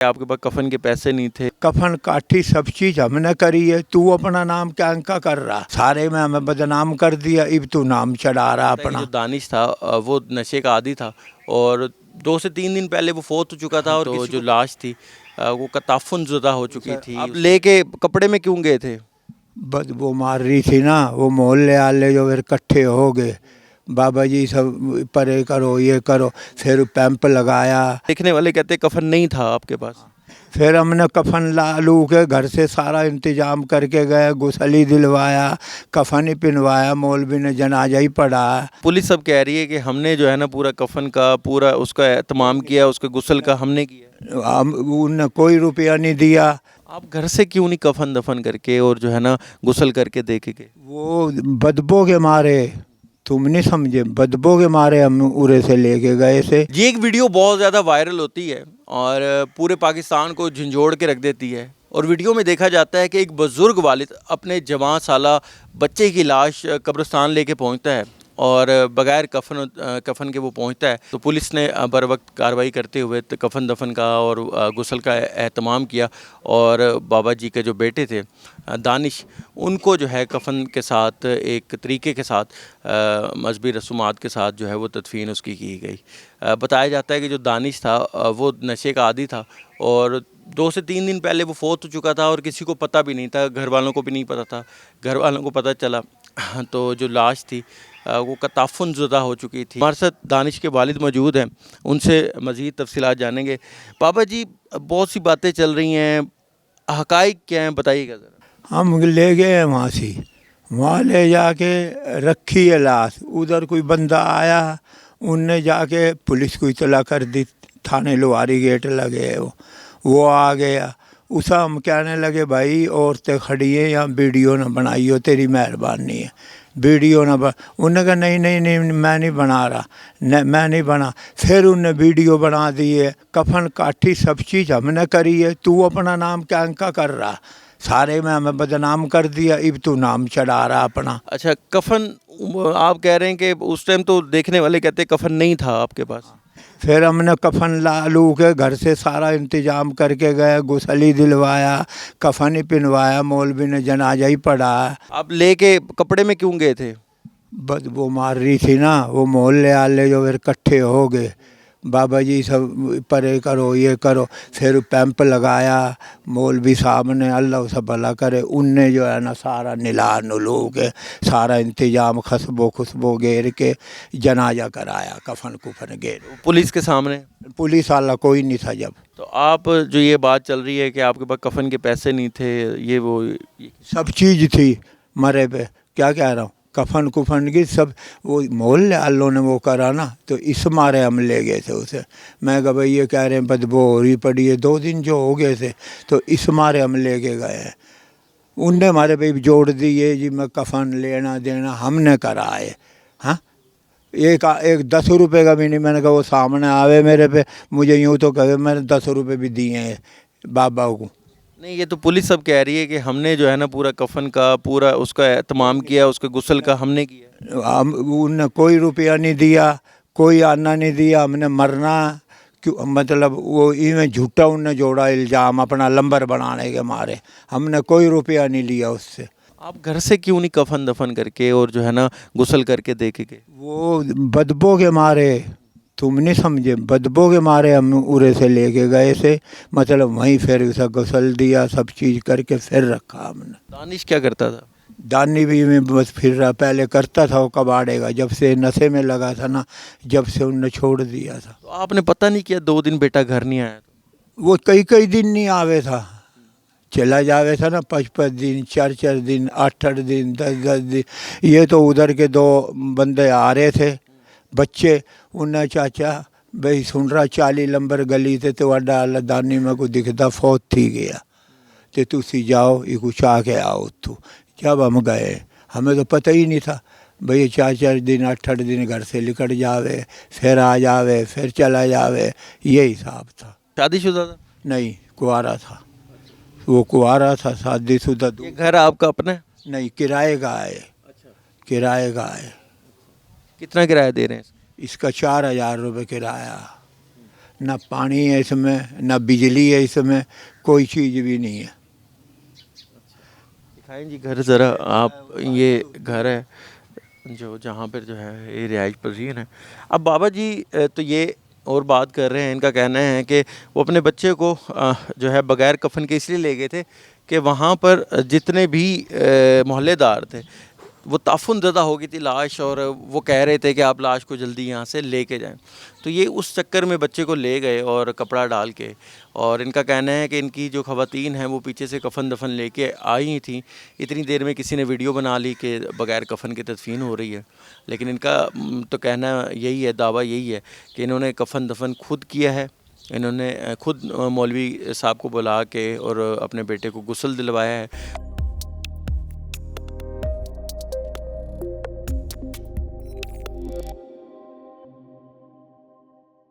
आपके पास कफन के पैसे नहीं थे। कफन काठी सब चीज हमने करी है, तू अपना नाम क्या इनका कर रहा, सारे में हमें बदनाम कर दिया, अब तू नाम चढ़ा रहा जो अपना। दानिश था वो नशे का आदी था और 2 से 3 दिन पहले वो फौत हो चुका था और तो जो लाश थी वो कताफुन ज़ुदा हो चुकी थी। आप लेके कपड़े में क्यों गए थे? बदबू मार रही थी ना, वो मोहल्ले वाले जो फिर इकट्ठे हो गए, बाबा जी सब परे करो ये करो, फिर पैंप लगाया। देखने वाले कहते कफन नहीं था आपके पास। फिर हमने कफन ला लू के घर से सारा इंतजाम करके गए, गुसली दिलवाया, कफन ही पिनवाया, मौलवी ने जनाजा ही पढ़ा। पुलिस सब कह रही है कि हमने जो है ना पूरा कफन का पूरा उसका एहतमाम किया, उसके गुस्ल का हमने किया। उनने कोई रुपया नहीं दिया। आप घर से क्यों नहीं कफन दफन करके और जो है ना गुस्ल करके दे के गए? वो बदबू के मारे, तुम नहीं समझे, बदबू के मारे हम उरे से लेके गए थे। ये एक वीडियो बहुत ज़्यादा वायरल होती है और पूरे पाकिस्तान को झंझोड़ के रख देती है। और वीडियो में देखा जाता है कि एक बुज़ुर्ग वालिद अपने जवान साला बच्चे की लाश कब्रिस्तान लेके पहुंचता है और बगैर कफन के वो पहुंचता है। तो पुलिस ने बर वक्त कार्रवाई करते हुए कफन दफन का और गुस्ल का एहतमाम किया और बाबा जी के जो बेटे थे दानिश, उनको जो है कफन के साथ एक तरीके के साथ मजहबी रसूमात के साथ जो है वो तदफीन उसकी की गई। बताया जाता है कि जो दानिश था वो नशे का आदी था और 2 से 3 दिन पहले वो फौत हो चुका था और किसी को पता भी नहीं था, घर वालों को भी नहीं पता था। घर वालों को पता चला तो जो लाश थी वो कताफुन ज़ुदा हो चुकी थी। हमारे साथ दानिश के वालिद मौजूद हैं, उनसे मज़ीद तफसीलात जानेंगे। पापा जी, बहुत सी बातें चल रही हैं, हक़ाइक़ क्या हैं, बताइएगा ज़रा। हम ले गए वहाँ से, वहाँ ले जाके रखी है लाश। उधर कोई बंदा आया, उनने जाके पुलिस को इतला कर दी, थाने लोहारी गेट लगे है वो आ गया। उस हम कहने लगे भाई औरतें खड़ी है यहाँ, वीडियो ना बनाइयो, तेरी मेहरबानी है, वीडियो ना बना। उन्होंने कहा नहीं नहीं नहीं मैं नहीं बना रहा, मैं नहीं बना। फिर उनने वीडियो बना दी है, कफन काठी सब चीज़ हमने करी है, तू अपना नाम क्या इनका कर रहा, सारे में हमें बदनाम कर दिया, अब तू नाम चढ़ा रहा अपना। अच्छा, कफन आप कह रहे हैं कि उस टाइम तो देखने वाले कहते कफन नहीं था आपके पास। फिर हमने कफन ला लू के घर से सारा इंतजाम करके गए, गुसली दिलवाया, कफन ही पिनवाया, मौलवी ने जनाजा ही पढ़ा। आप लेके कपड़े में क्यों गए थे? बदबू मार रही थी ना, वो मोहल्ले वाले जो फिर इकट्ठे हो गए, बाबा जी सब परे करो ये करो, फिर पैंप लगाया। मौलवी साहब ने, अल्लाह सब भला करे, उनने जो है ना सारा निला नुलू के सारा इंतजाम खसबो खुशबो घेर के जनाजा कराया, कफन कुफन घेर। पुलिस के सामने? पुलिस वाला कोई नहीं था जब। तो आप जो ये बात चल रही है कि आपके पास कफन के पैसे नहीं थे, ये वो सब चीज़ थी मरे पे, क्या कह रहा हूँ, कफन कुफन की सब वो मोहल्ले वालों ने वो करा ना, तो इस मारे हम ले गए थे उसे। मैं कहा भाई ये कह रहे हैं बदबू हो रही पड़ी है, 2 दिन जो हो गए थे, तो इस मारे हम ले के गए हैं। उनने हमारे पे जोड़ दिए जी, मैं कफन लेना देना हमने करा है। हाँ, एक 10 रुपये का भी नहीं। मैंने कहा वो सामने आवे मेरे पे, मुझे यूँ तो कहे, मैंने 10 रुपये भी दिए हैं बाबा को। नहीं, ये तो पुलिस सब कह रही है कि हमने जो है ना पूरा कफन का पूरा उसका एहतमाम किया, उसके गुस्ल का हमने किया। हम उनने कोई रुपया नहीं दिया, कोई आना नहीं दिया, हमने मरना क्यों, मतलब वो इनमें झूठा उनने जोड़ा इल्ज़ाम अपना लंबर बनाने के मारे, हमने कोई रुपया नहीं लिया उससे। आप घर से क्यों नहीं कफन दफन करके और जो है ना गुस्ल करके दे के गए? वो बदबू के मारे, तुम नहीं समझे, बदबू के मारे हम उरे से लेके गए थे, मतलब वहीं फिर उसे गुसल दिया, सब चीज़ करके फिर रखा हमने। दानिश क्या करता था? दानी भी में बस फिर रहा, पहले करता था वो कबाड़े का, जब से नशे में लगा था ना, जब से उनने छोड़ दिया था। तो आपने पता नहीं किया 2 दिन बेटा घर नहीं आया? तो वो कई दिन नहीं आवे था, चला जावे था ना 5 दिन 4 दिन 8 दिन 10 दिन। ये तो उधर के 2 बंदे आ रहे थे बच्चे, उन्हें चाचा भाई सुन रहा 40 नंबर गली थे तो अड्डा दानी में को दिखता फौत थी गया, तो तुसी जाओ ये कुछ आके आओ। तो जब हम गए हमें तो पता ही नहीं था, भाई 4 दिन 8 दिन घर से निकट जावे, फिर आ जावे, फिर चला जावे, ये हिसाब था। शादीशुदा था? नहीं, कुआरा था वो, कुआरा था, शादीशुदा। ये घर आपका अपना है? नहीं, किराए का है। अच्छा, किराए का है। कितना किराया दे रहे हैं? इसका 4000 रुपये किराया। ना पानी है इसमें, ना बिजली है इसमें, कोई चीज़ भी नहीं है। दिखाएं जी घर ज़रा आप, ये घर है जो जहाँ पर जो है ये रिहाइश पजीर है। अब बाबा जी तो ये और बात कर रहे हैं, इनका कहना है कि वो अपने बच्चे को जो है बगैर कफन के इसलिए ले गए थे कि वहाँ पर जितने भी मोहल्लेदार थे वो ताफुन ज़दा हो गई थी लाश, और वो कह रहे थे कि आप लाश को जल्दी यहाँ से लेके जाएं। तो ये उस चक्कर में बच्चे को ले गए और कपड़ा डाल के, और इनका कहना है कि इनकी जो ख़वातीन हैं वो पीछे से कफन दफन लेके आई थी। इतनी देर में किसी ने वीडियो बना ली कि बग़ैर कफन की तदफीन हो रही है, लेकिन इनका तो कहना यही है, दावा यही है कि इन्होंने कफन दफन खुद किया है। इन्होंने खुद मौलवी साहब को बुला के और अपने बेटे को गुस्ल दिलवाया है।